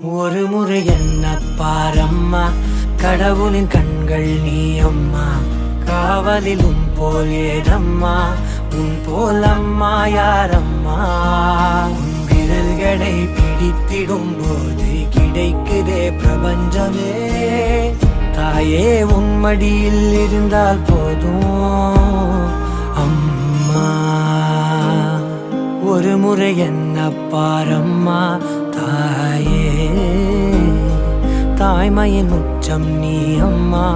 ஒரு முறை என்ன பாரம்மா, கடவுளின் கண்கள் நீ அம்மா. காவலில் உன் போல் ஏதம்மா, உன் போல் அம்மா யாரம்மா. உன் விரல்களை பிடித்திடும் போது கிடைக்குதே பிரபஞ்சமே. தாயே உன் மடியில் இருந்தால் போதும் அம்மா. ஒரு முறை என்ன பாரம்மா தாயே, தாய்மையின் உச்சம் நீ அம்மா.